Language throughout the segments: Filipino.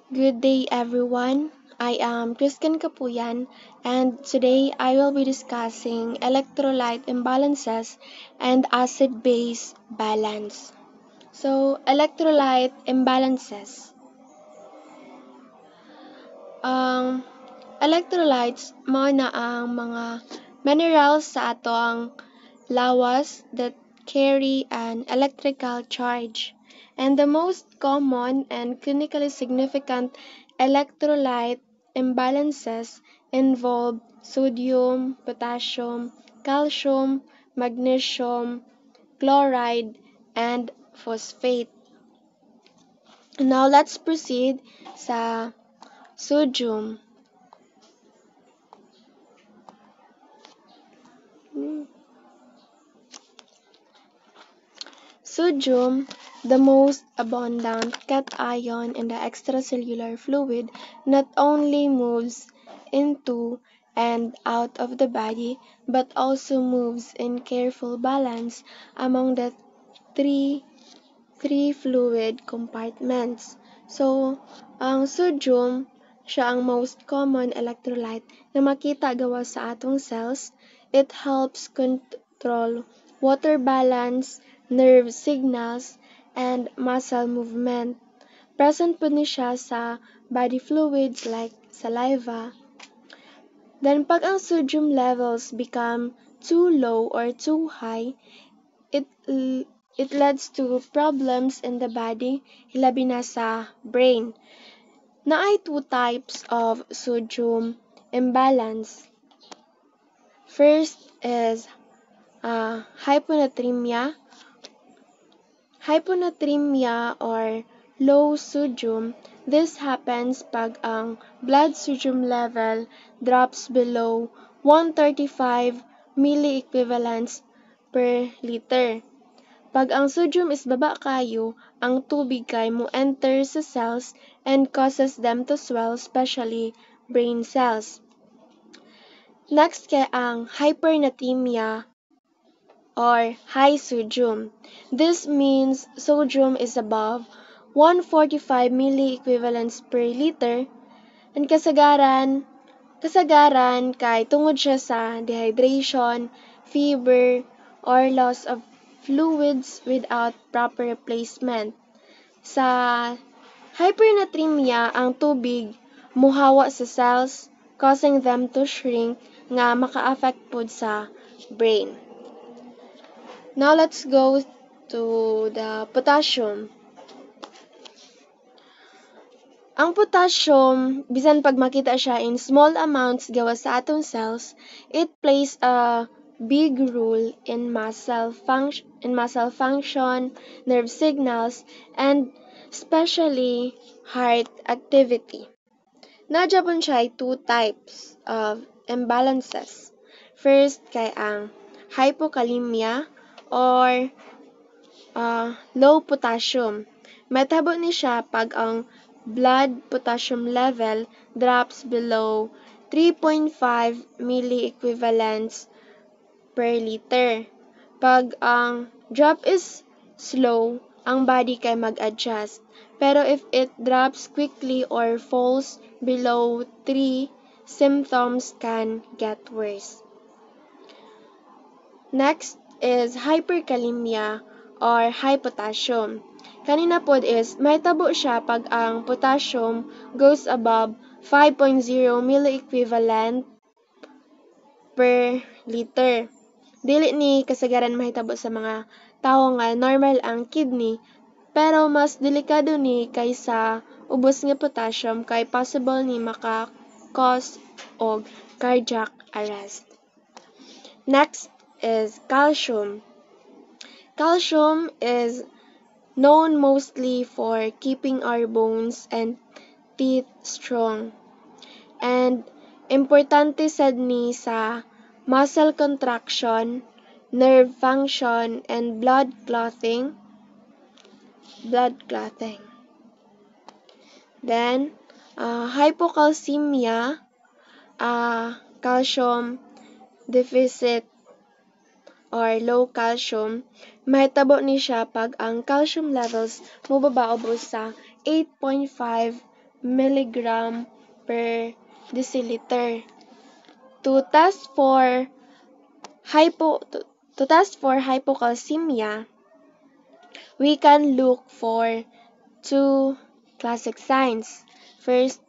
Good day, everyone. I am Christian Kapuyan, and today I will be discussing electrolyte imbalances and acid base balance. So, electrolyte imbalances. Ang electrolytes mao na ang mga minerals sa atong lawas that carry an electrical charge. And the most common and clinically significant electrolyte imbalances involve sodium, potassium, calcium, magnesium, chloride, and phosphate. Now let's proceed sa sodium. Sodium, the most abundant cation in the extracellular fluid, not only moves into and out of the body but also moves in careful balance among the three three fluid compartments. So, ang sodium, siya ang most common electrolyte na makita gawa sa atong cells. It helps control water balance, nerve signals, and muscle movement. Present po ni siya sa body fluids like saliva. Then, pag ang sodium levels become too low or too high, it it leads to problems in the body, hilabi na sa brain. Naay two types of sodium imbalance. First is hyponatremia. Hyponatremia or low sodium. This happens pag ang blood sodium level drops below 135 milliequivalents per liter. Pag ang sodium is baba kayo, ang tubig kay mo enter sa cells and causes them to swell, especially brain cells. Next kay ang hypernatremia or high sodium. This means sodium is above 145 milliequivalents per liter and kasagaran kay tungod siya sa dehydration, fever, or loss of fluids without proper replacement. Sa hypernatremia, ang tubig muhawa sa cells, causing them to shrink nga maka-affect pod sa brain. Now let's go to the potassium. Ang potassium, bisan pag makita siya in small amounts gawa sa atong cells, it plays a big role in muscle function, nerve signals, and especially heart activity. Nadya po siya two types of imbalances. First kay ang hypokalemia or low potassium. Mahitabo ni siya pag ang blood potassium level drops below 3.5 milliequivalents per liter. Pag ang drop is slow, ang body kay mag-adjust. Pero if it drops quickly or falls below 3, symptoms can get worse. Next is hyperkalemia or high potassium. Kanina pod is mahitabo siya pag ang potassium goes above 5.0 milliequivalent per liter. Dili ni kasagaran mahitabo sa mga tawo nga normal ang kidney, pero mas delikado ni kaysa ubos nga potassium kay possible ni maka-cause og cardiac arrest. Next is calcium. Calcium is known mostly for keeping our bones and teeth strong. And importante sad ni sa muscle contraction, nerve function, and blood clotting. Then, hypocalcemia, calcium deficit or low calcium, mahitabo ni siya pag ang calcium levels mubaba ubos sa 8.5 milligram per deciliter. To test for hypocalcemia, we can look for two classic signs. First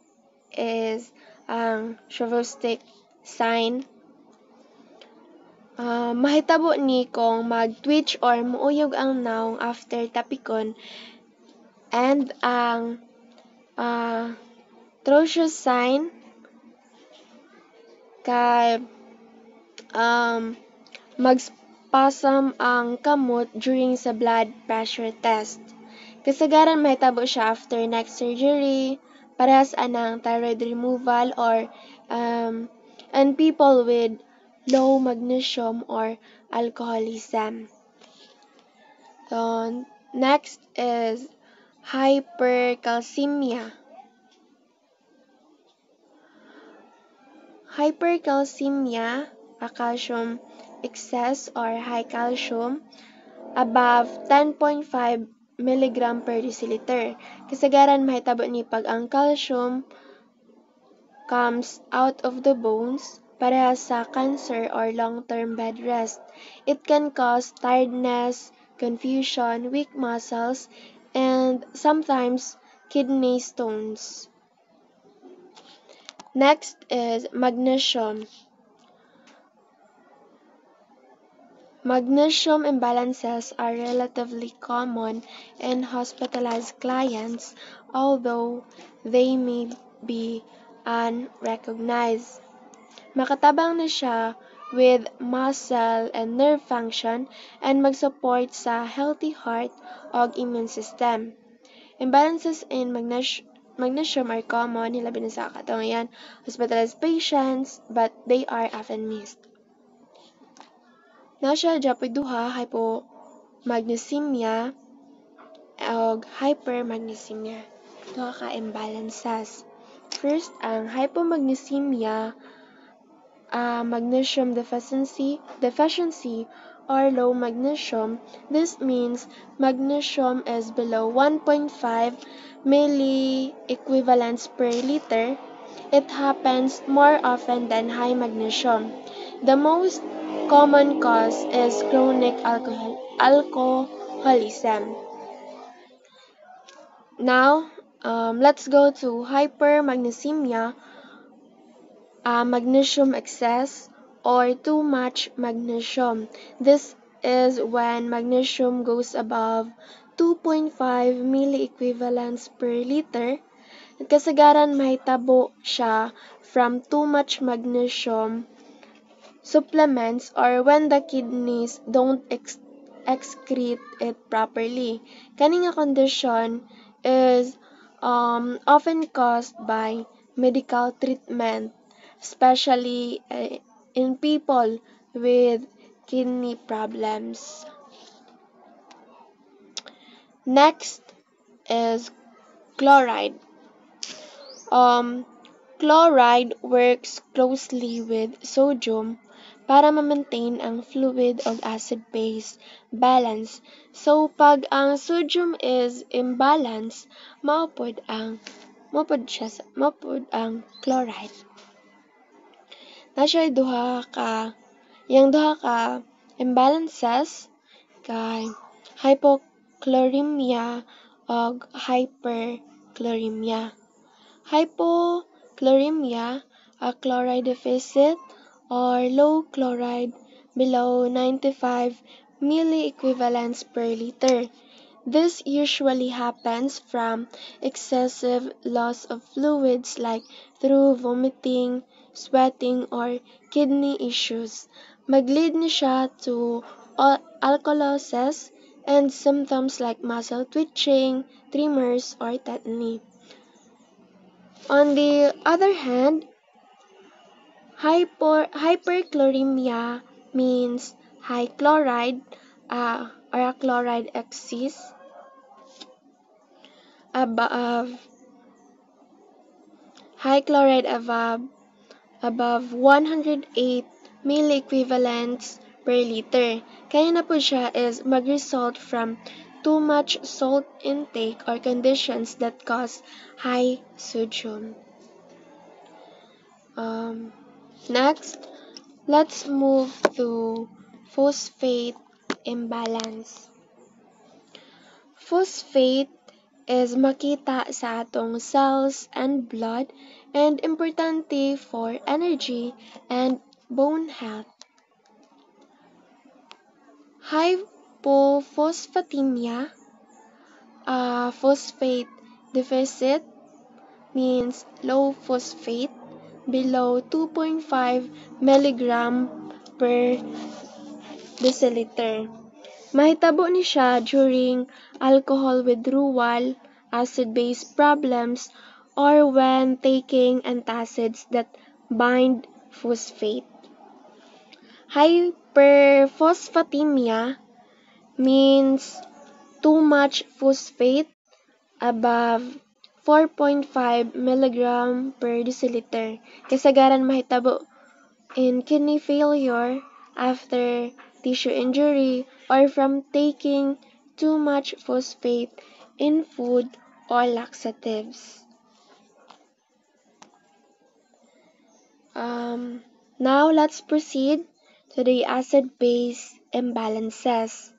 is ang Chauveau-Stich sign. Mahitabo ni kung mag-twitch or muuyog ang naong after tapikon, and ang Trousseau sign kay mag-spasm ang kamot during sa blood pressure test. Kasagaran mahitabo siya after neck surgery, parehas anang thyroid removal, or and people with low magnesium or alcoholism. So, next is hypercalcemia. Hypercalcemia, a calcium excess or high calcium, above 10.5 mg per deciliter. Kasagaran mahitabo ni pag ang calcium comes out of the bones, parehas sa cancer or long-term bed rest. It can cause tiredness, confusion, weak muscles, and sometimes kidney stones. Next is magnesium. Magnesium imbalances are relatively common in hospitalized clients, although they may be unrecognized. Makatabang na siya with muscle and nerve function and mag-support sa healthy heart o immune system. Imbalances in magnesium are common, hilabi na sa katangayan, hospitalized patients, but they are often missed. Nasya dyapoy duha, hypomagnesemia o hypermagnesemia. Duha ka imbalances. First, ang hypomagnesemia, magnesium deficiency or low magnesium. This means magnesium is below 1.5 milliequivalents per liter. It happens more often than high magnesium. The most common cause is chronic alcoholism. Now, let's go to hypermagnesemia, magnesium excess or too much magnesium. This is when magnesium goes above 2.5 milliequivalents per liter. Kasagaran mahitabo siya from too much magnesium supplements or when the kidneys don't excrete it properly. Kani nga condition is often caused by medical treatment, especially in people with kidney problems. Next is chloride. Chloride works closely with sodium para ma-maintain ang fluid o acid-base balance. So, pag ang sodium is imbalance, maupod ang chloride. Nasya yung duha ka imbalances kay hypochloremia o hyperchloremia. Hypochloremia, a chloride deficit or low chloride below 95 milliequivalents per liter. This usually happens from excessive loss of fluids like through vomiting, sweating, or kidney issues. Mag-lead ni siya to alkalosis and symptoms like muscle twitching, tremors, or tetany. On the other hand, hyperchloremia means high chloride or a chloride excess above 108 milliequivalents per liter. Kaya na po siya is mag-result from too much salt intake or conditions that cause high sodium. Next, let's move to phosphate imbalance. Phosphate is makita sa atong cells and blood and importante for energy and bone health. Hypophosphatemia, phosphate deficit means low phosphate, below 2.5 milligram per deciliter. Mahitabo ni siya during alcohol withdrawal, acid-base problems, or when taking antacids that bind phosphate. Hyperphosphatemia means too much phosphate above 4.5 milligram per deciliter. Kasagaran mahitabo in kidney failure after tissue injury or from taking too much phosphate in food or laxatives. Now let's proceed to the acid-base imbalances.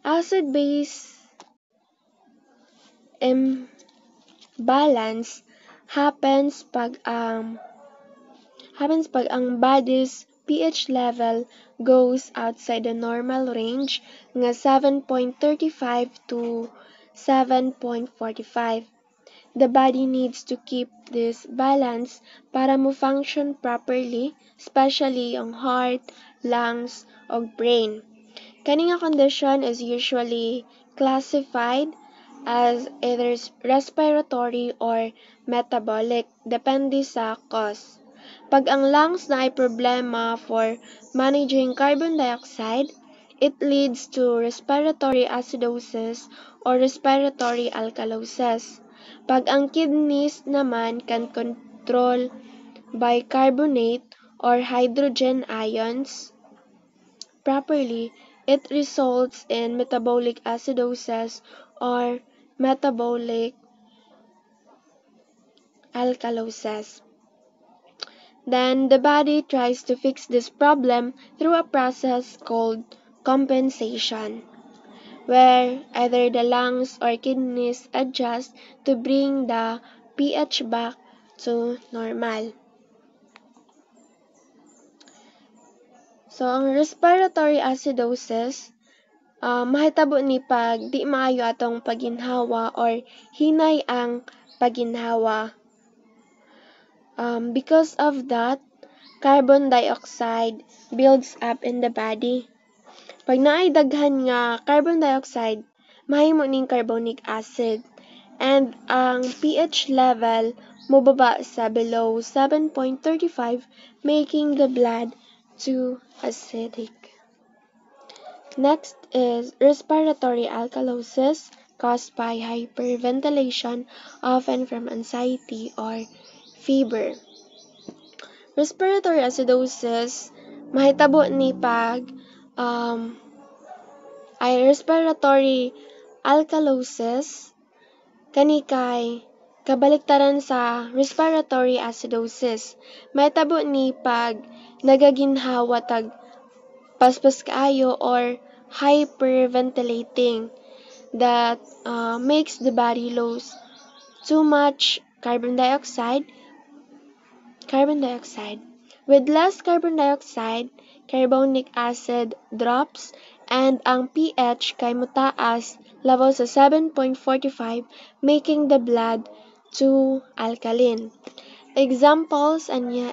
Acid-base imbalance happens pag ang body's pH level goes outside the normal range nga 7.35 to 7.45. The body needs to keep this balance para mo function properly, especially ang heart, lungs, o brain. Kani nga condition is usually classified as either respiratory or metabolic, depende sa cause. Pag ang lungs na ay problema for managing carbon dioxide, it leads to respiratory acidosis or respiratory alkalosis. Pag ang kidneys naman can control bicarbonate or hydrogen ions properly, it results in metabolic acidosis or metabolic alkalosis. Then the body tries to fix this problem through a process called compensation, where either the lungs or kidneys adjust to bring the pH back to normal. So, ang respiratory acidosis, mahitabo ni pag di maayo atong paginhawa or hinay ang paginhawa. Because of that, carbon dioxide builds up in the body. Pag naay daghan nga carbon dioxide, mahimo ning carbonic acid. And ang pH level mobaba sa below 7.35, making the blood too acidic. Next is respiratory alkalosis caused by hyperventilation, often from anxiety or fever. Respiratory acidosis, mahitabo ni pag ay respiratory alkalosis, kani kay kabaliktaran sa respiratory acidosis. Mahitabo ni pag nagaginhawa tag paspas kaayo or hyperventilating that makes the body lose too much carbon dioxide. With less carbon dioxide, carbonic acid drops and ang pH kay mutaas level sa 7.45, making the blood too alkaline. Examples anya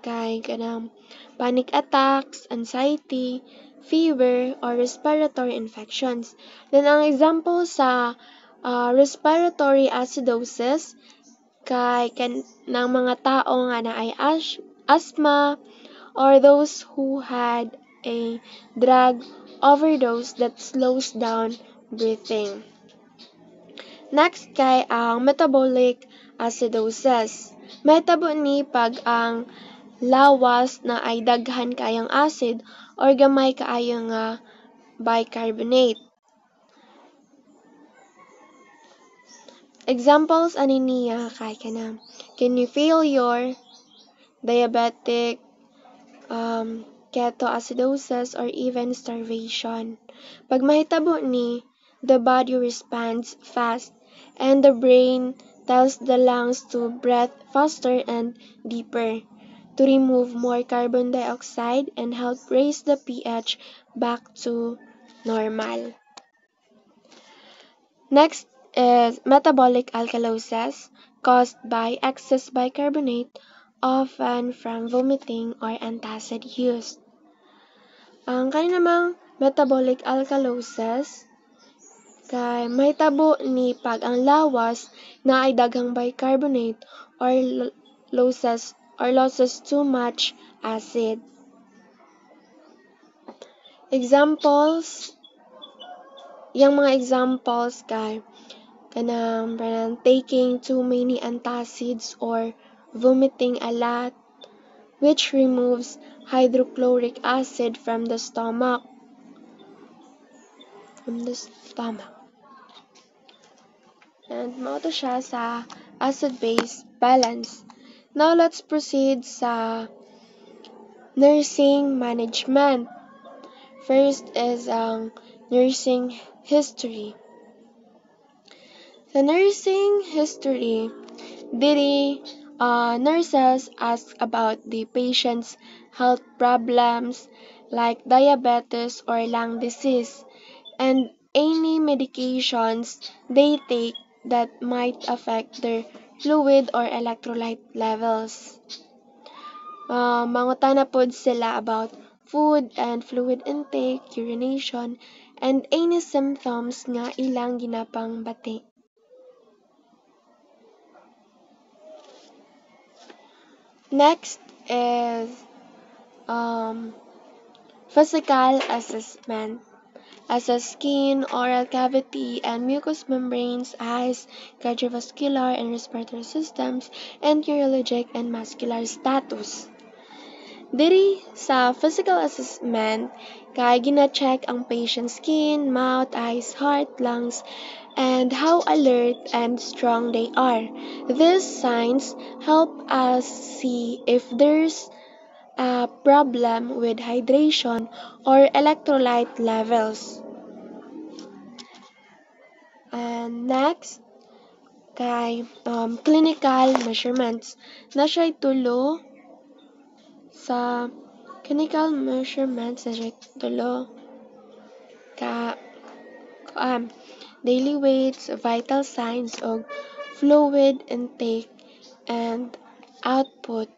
kay kanang panic attacks, anxiety, fever, or respiratory infections. Then ang example sa respiratory acidosis kay ng mga tao nga na ay asthma or those who had a drug overdose that slows down breathing. Next kay ang metabolic acidosis. Mahitabo ni pag ang lawas na ay daghan kayang acid or gamay kaayo nga bicarbonate. Examples ani niya kay kana kidney failure, diabetic, ketoacidosis, or even starvation. Pag mahitabo ni, the body responds fast and the brain tells the lungs to breathe faster and deeper to remove more carbon dioxide and help raise the pH back to normal. Next is metabolic alkalosis caused by excess bicarbonate, often from vomiting or antacid use. Ang kani namang metabolic alkalosis kay mahitabo ni pag ang lawas na ay daghang bicarbonate or loses too much acid. Examples, yung mga examples kay kanang taking too many antacids or vomiting a lot, which removes hydrochloric acid from the stomach. And mao to siya sa acid-base balance. Now let's proceed sa nursing management. First is ang nursing history. Sa nursing history, diri nurses ask about the patient's health problems like diabetes or lung disease and any medications they take that might affect their fluid or electrolyte levels. Mangutana pod sila about food and fluid intake, urination, and any symptoms nga ilang ginapangbati. Next is physical assessment. Assess skin, oral cavity, and mucous membranes, eyes, cardiovascular and respiratory systems, and urologic and muscular status. Diri sa physical assessment, kay gina-check ang patient's skin, mouth, eyes, heart, lungs, and how alert and strong they are. These signs help us see if there's a problem with hydration or electrolyte levels. And next, kay clinical measurements. Na siya'y tulo sa clinical measurements na siya'y tulo ka daily weights, vital signs, og fluid intake and output.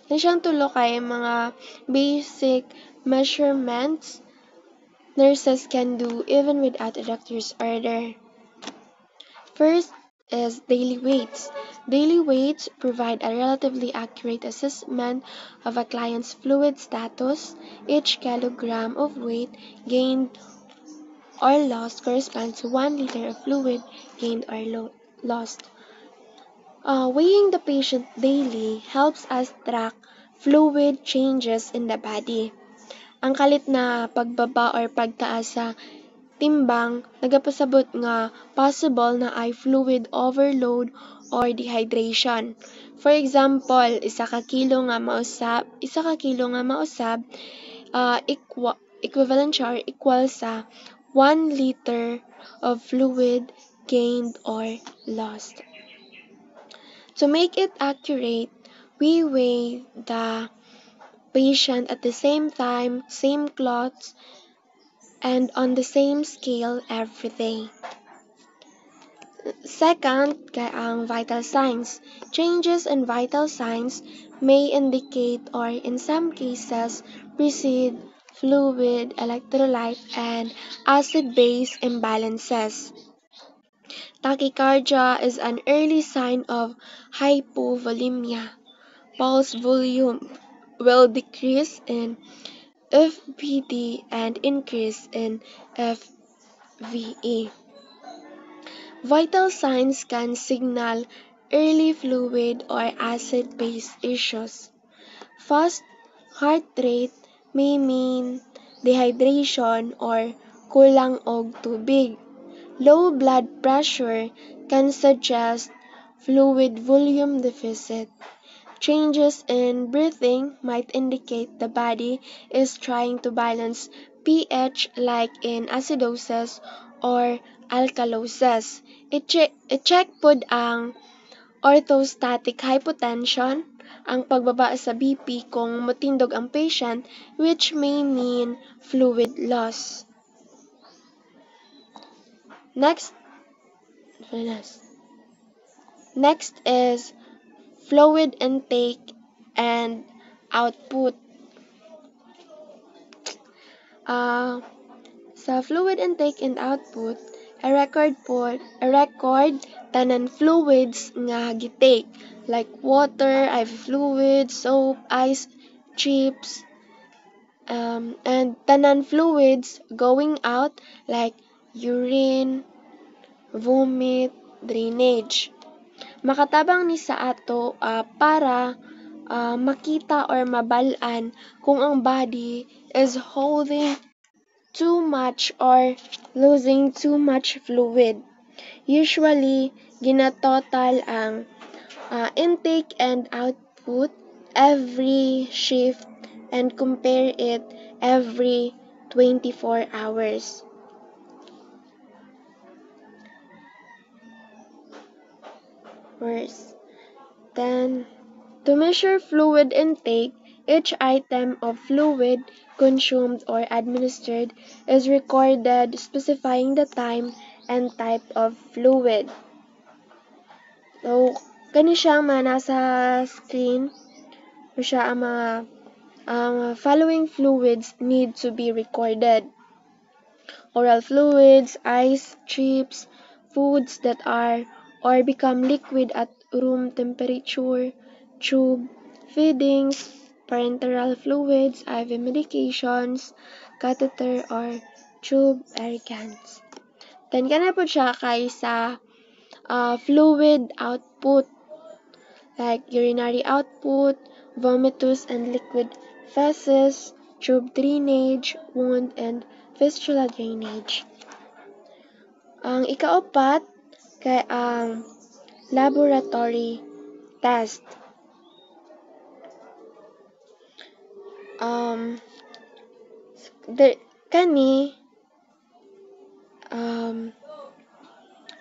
Na siyang tulo kay mga basic measurements nurses can do even without a doctor's order. First is daily weights. Daily weights provide a relatively accurate assessment of a client's fluid status. Each kilogram of weight gained or lost corresponds to 1 liter of fluid gained or lost. Weighing the patient daily helps us track fluid changes in the body. Ang kalit na pagbaba or pagtaas sa timbang nagapasabot nga possible na ay fluid overload or dehydration. For example, isa ka kilo nga mausab, equivalent siya or equal sa 1 liter of fluid gained or lost. To make it accurate, we weigh the patient at the same time, same cloths, and on the same scale every day. Second, kay ang vital signs. Changes in vital signs may indicate or in some cases precede fluid, electrolyte, and acid-base imbalances. Tachycardia is an early sign of hypovolemia. Pulse volume will decrease in FBD and increase in FVE. Vital signs can signal early fluid or acid-base issues. Fast heart rate may mean dehydration or kulang og tubig. Low blood pressure can suggest fluid volume deficit. Changes in breathing might indicate the body is trying to balance pH like in acidosis or alkalosis. I-check pod ang orthostatic hypotension, ang pagbaba sa BP kung mutindog ang patient, which may mean fluid loss. Next is fluid intake and output. Sa fluid intake and output, a record tanan fluids nga gitake like water, IV fluids, soap, ice, chips, and tanan fluids going out like urine, vomit, drainage. Makatabang ni sa ato para makita or mabalaan kung ang body is holding too much or losing too much fluid. Usually, ginatotal ang intake and output every shift and compare it every 24 hours. Then, to measure fluid intake, each item of fluid consumed or administered is recorded specifying the time and type of fluid. So, kani siya mga nasa screen, siya ang following fluids need to be recorded. Oral fluids, ice, chips, foods that are or become liquid at room temperature, tube, feedings, parenteral fluids, IV medications, catheter or tube irrigants. Then kana po siya kay sa fluid output like urinary output, vomitus and liquid feces, tube drainage, wound and fistula drainage. Ang ikaapat kay ang laboratory test.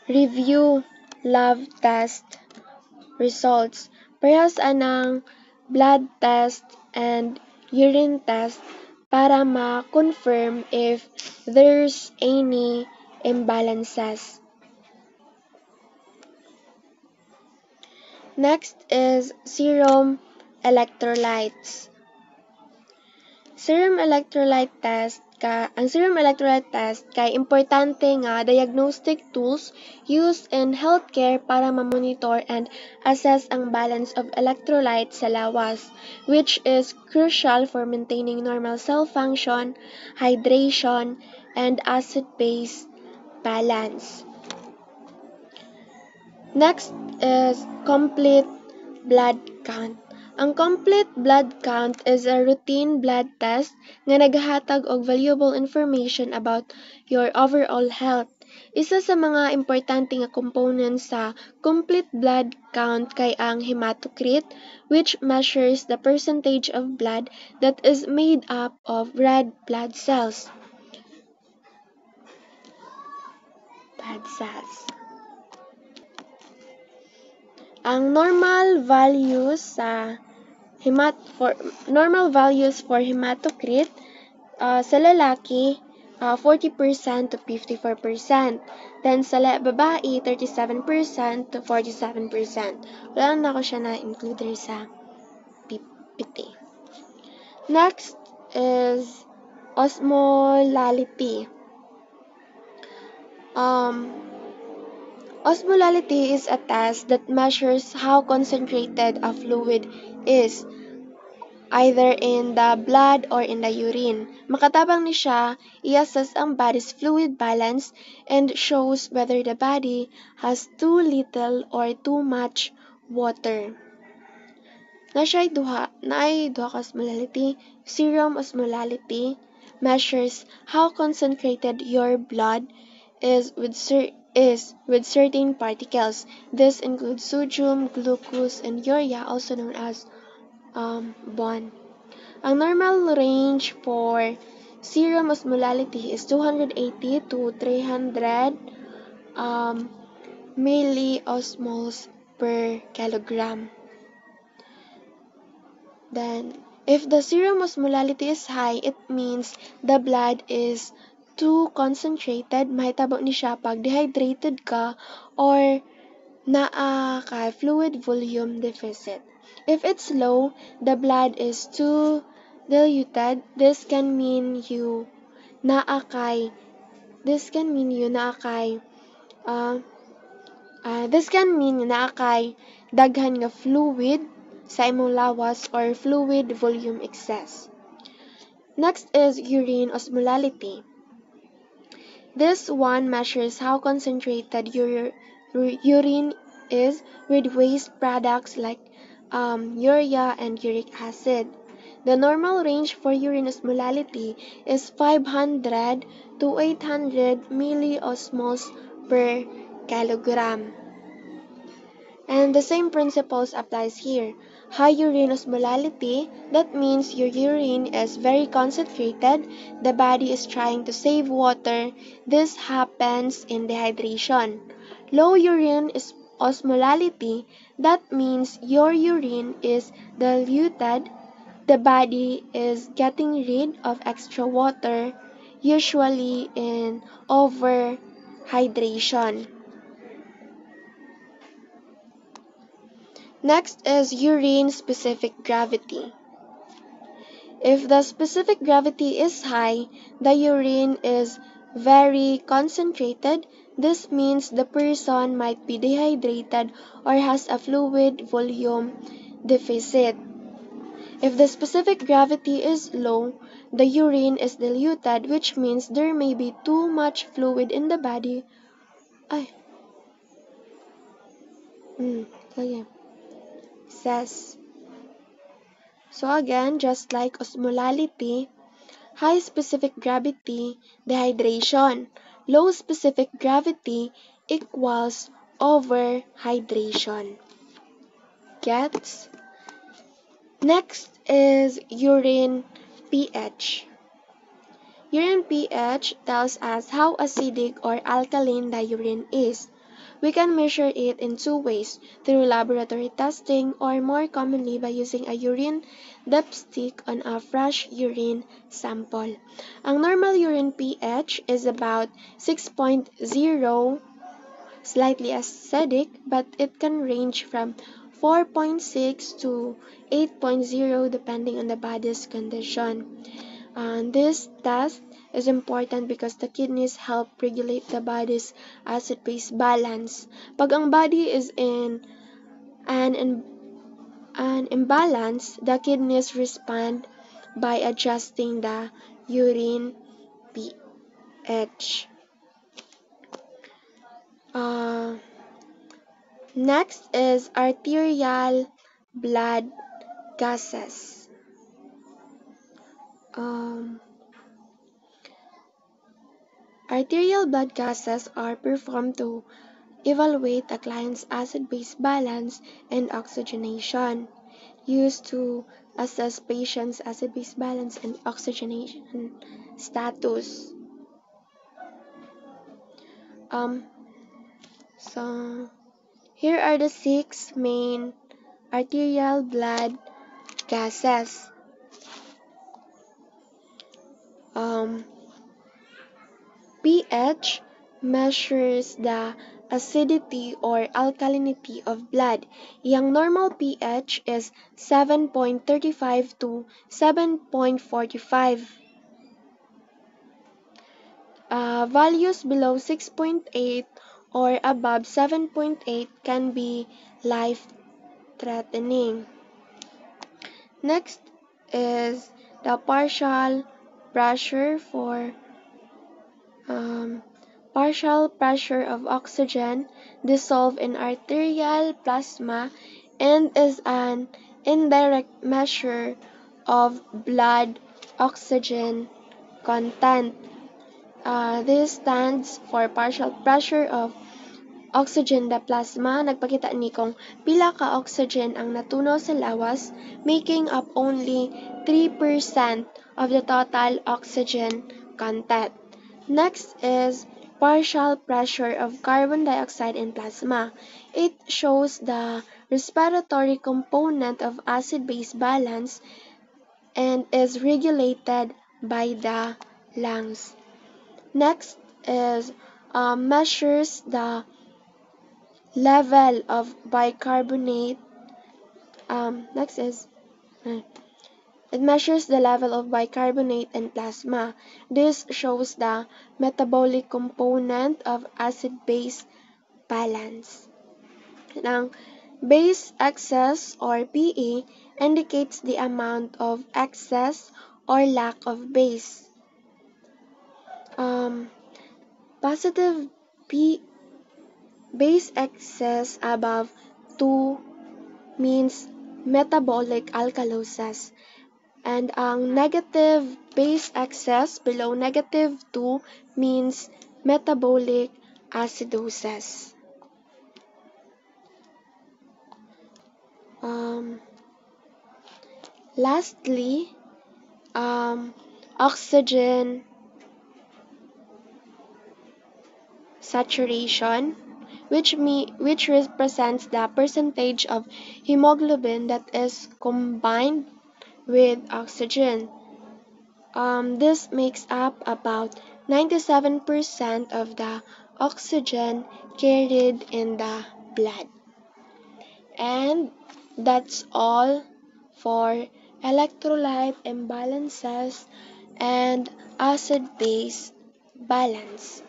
Review lab test results. Parehas anang blood test and urine test para ma-confirm if there's any imbalances. Next is serum electrolytes. Ang serum electrolyte test kay importante nga diagnostic tools used in healthcare para ma-monitor and assess ang balance of electrolytes sa lawas, which is crucial for maintaining normal cell function, hydration, and acid-base balance. Next is complete blood count. Ang complete blood count is a routine blood test nga naghatag og valuable information about your overall health. Isa sa mga importante nga components sa complete blood count kay ang hematocrit, which measures the percentage of blood that is made up of red blood cells. Ang normal values for hematocrit sa lalaki 40% to 54%. Then sa babae 37% to 47%. Wala na ako siya na include sa PPT. Next is osmolality. Osmolality is a test that measures how concentrated a fluid is, either in the blood or in the urine. Makatabang ni siya, i-assess ang body's fluid balance and shows whether the body has too little or too much water. Naay duha ka osmolality, serum osmolality, measures how concentrated your blood is with certain particles. This includes sodium, glucose, and urea, also known as bond. Ang normal range for serum osmolality is 280 to 300 milliosmoles per kilogram. Then, if the serum osmolality is high, it means the blood is too concentrated. Mahitabo ni siya pag dehydrated ka or naa ka fluid volume deficit. If it's low, the blood is too diluted. This can mean you naa kay daghan nga fluid sa imong lawas or fluid volume excess. Next is urine osmolality. This one measures how concentrated your urine is with waste products like urea and uric acid. The normal range for urine osmolality is 500 to 800 milliosmoles per kilogram. And the same principles applies here. High urine osmolality, that means your urine is very concentrated. The body is trying to save water. This happens in dehydration. Low urine osmolality, that means your urine is diluted. The body is getting rid of extra water, usually in overhydration. Next is urine specific gravity. If the specific gravity is high, the urine is very concentrated. This means the person might be dehydrated or has a fluid volume deficit. If the specific gravity is low, the urine is diluted, which means there may be too much fluid in the body. Says. So again, just like osmolality, high specific gravity, dehydration. Low specific gravity equals overhydration. Gets? Next is urine pH. Urine pH tells us how acidic or alkaline the urine is. We can measure it in two ways, through laboratory testing or more commonly by using a urine dipstick on a fresh urine sample. Ang normal urine pH is about 6.0, slightly acidic, but it can range from 4.6 to 8.0 depending on the body's condition. This test is important because the kidneys help regulate the body's acid-base balance. Pag ang body is in an imbalance, the kidneys respond by adjusting the urine pH. Next is arterial blood gases. Arterial blood gases are performed to evaluate a client's acid-base balance and oxygenation, used to assess patients' acid-base balance and oxygenation status. So here are the 6 main arterial blood gases. pH measures the acidity or alkalinity of blood. Iyang normal pH is 7.35 to 7.45. Values below 6.8 or above 7.8 can be life-threatening. Next is the partial pressure of oxygen dissolved in arterial plasma and is an indirect measure of blood oxygen content. This stands for partial pressure of oxygen the plasma. Nagpakita ni kung pila ka oxygen ang natunaw sa lawas, making up only 3% of the total oxygen content. Next is partial pressure of carbon dioxide in plasma. It shows the respiratory component of acid-base balance and is regulated by the lungs. Next is measures the level of bicarbonate. Next is it measures the level of bicarbonate in plasma. This shows the metabolic component of acid-base balance. Ang base excess or PE indicates the amount of excess or lack of base. Positive base excess above 2 means metabolic alkalosis. And ang negative base excess below negative 2 means metabolic acidosis. Lastly, oxygen saturation, which represents the percentage of hemoglobin that is combined with oxygen. This makes up about 97% of the oxygen carried in the blood. And that's all for electrolyte imbalances and acid-base balance.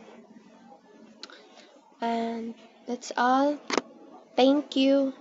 And that's all. Thank you.